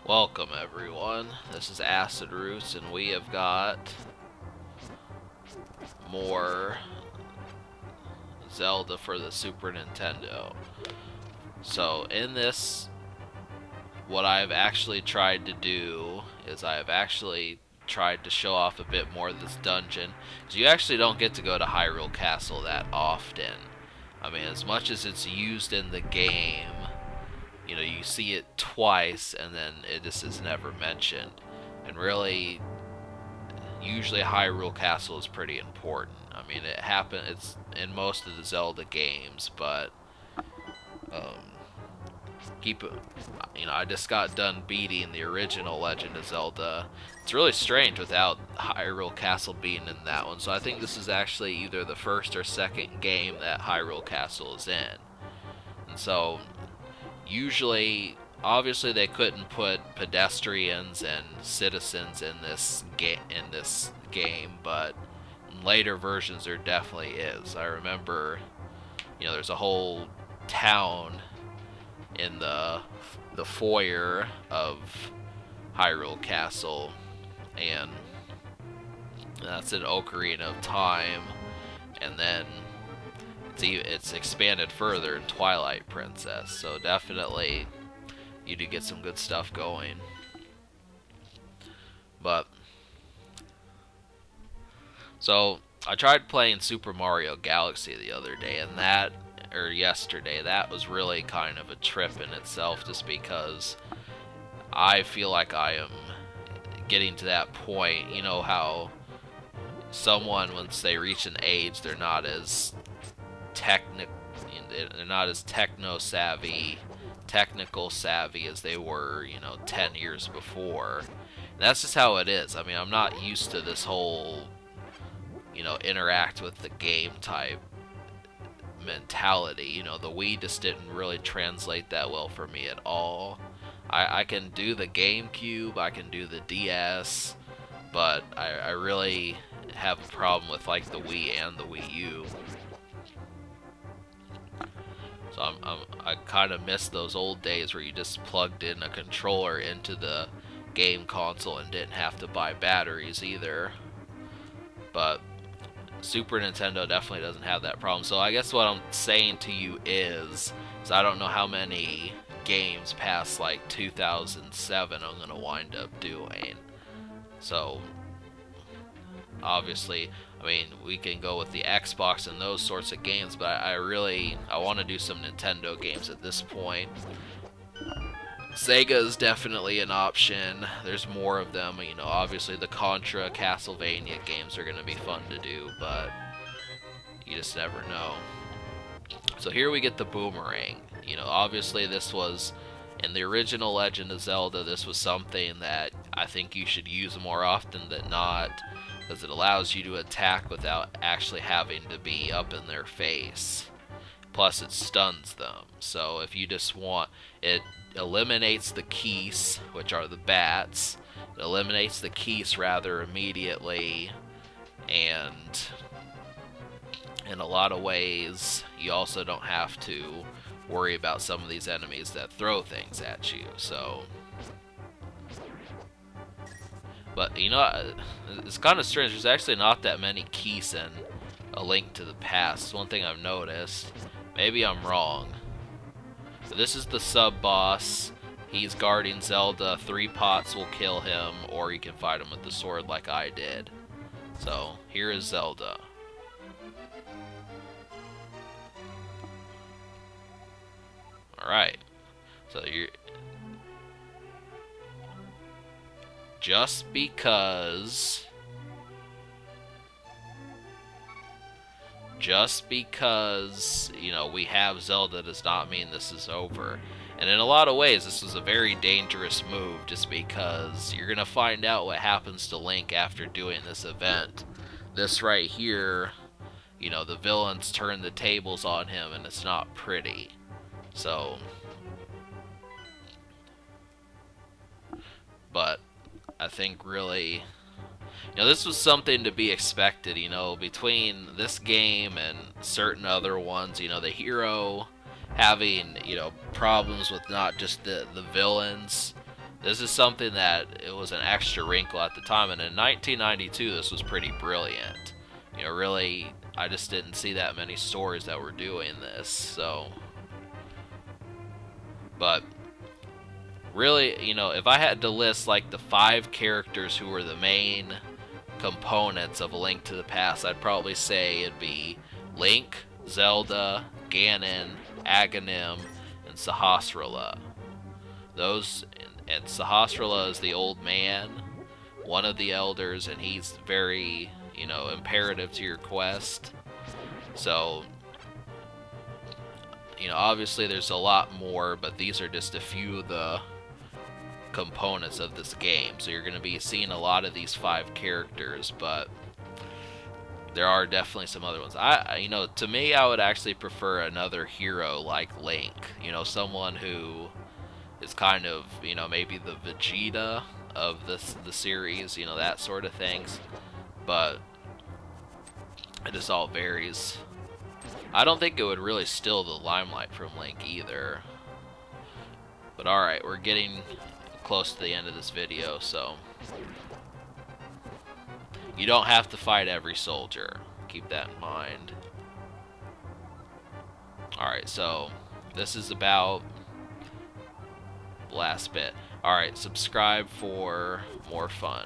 Welcome everyone, this is Acid Roots and we have got more Zelda for the Super Nintendo. So in this, what I've actually tried to do is I've actually tried to show off a bit more of this dungeon, because you actually don't get to go to Hyrule Castle that often. I mean, as much as it's used in the game, you see it twice and then it just is never mentioned. And really, usually Hyrule Castle is pretty important. I mean, it's in most of the Zelda games, but um, keep it. I just got done beating the original Legend of Zelda. It's really strange without Hyrule Castle being in that one. So I think this is actually either the first or second game that Hyrule Castle is in. And so usually, obviously, they couldn't put pedestrians and citizens in this game, but in later versions there definitely is. I remember, there's a whole town in the foyer of Hyrule Castle, and that's in Ocarina of Time, and then it's expanded further in Twilight Princess, so definitely you do get some good stuff going. But so I tried playing Super Mario Galaxy the other day, and yesterday, that was really kind of a trip in itself, just because I feel like I am getting to that point. You know how someone, once they reach an age, they're not as technical savvy as they were, 10 years before. And that's just how it is. I mean, I'm not used to this whole, interact with the game type mentality. The Wii just didn't really translate that well for me at all. I can do the GameCube, I can do the DS, but I really have a problem with like the Wii and the Wii U. So I kind of miss those old days where you just plugged in a controller into the game console and didn't have to buy batteries either. But Super Nintendo definitely doesn't have that problem. So I guess what I'm saying to you is I don't know how many games past like 2007 I'm gonna wind up doing. So obviously, I mean, we can go with the Xbox and those sorts of games, but I want to do some Nintendo games at this point. Sega is definitely an option. There's more of them. Obviously the Contra, Castlevania games are going to be fun to do, but you just never know. So here we get the boomerang. Obviously this was, in the original Legend of Zelda, this was something that I think you should use more often than not, because it allows you to attack without actually having to be up in their face. Plus it stuns them. So if you just want, it eliminates the keys, which are the bats. It eliminates the keys rather immediately, and in a lot of ways you also don't have to worry about some of these enemies that throw things at you. So, but it's kind of strange. There's actually not that many keys in A Link to the Past. One thing I've noticed. Maybe I'm wrong. But this is the sub-boss. He's guarding Zelda. 3 pots will kill him, or you can fight him with the sword like I did. So, here is Zelda. Alright. So you're... Just because we have Zelda does not mean this is over. And in a lot of ways, this was a very dangerous move, just because you're going to find out what happens to Link after doing this event. This right here, the villains turn the tables on him, and it's not pretty. So, but I think really, this was something to be expected, between this game and certain other ones, the hero having, problems with not just the villains, This is something that it was an extra wrinkle at the time, and in 1992 this was pretty brilliant. You know, really, I just didn't see that many stories that were doing this, so. But really, you know, if I had to list like the 5 characters who were the main components of A Link to the Past, I'd probably say it'd be Link, Zelda, Ganon, Aghanim, and Sahasrahla. Those, and Sahasrahla is the old man, one of the elders, and he's very, you know, imperative to your quest. So, you know, obviously there's a lot more, but these are just a few of the components of this game. So you're going to be seeing a lot of these 5 characters, but there are definitely some other ones. You know, to me, I would actually prefer another hero like Link. You know, someone who is kind of, you know, maybe the Vegeta of the series, you know, that sort of things. But it just all varies. I don't think it would really steal the limelight from Link either. But alright, we're getting close to the end of this video, so you don't have to fight every soldier. Keep that in mind. Alright, so this is about the last bit. Alright, subscribe for more fun.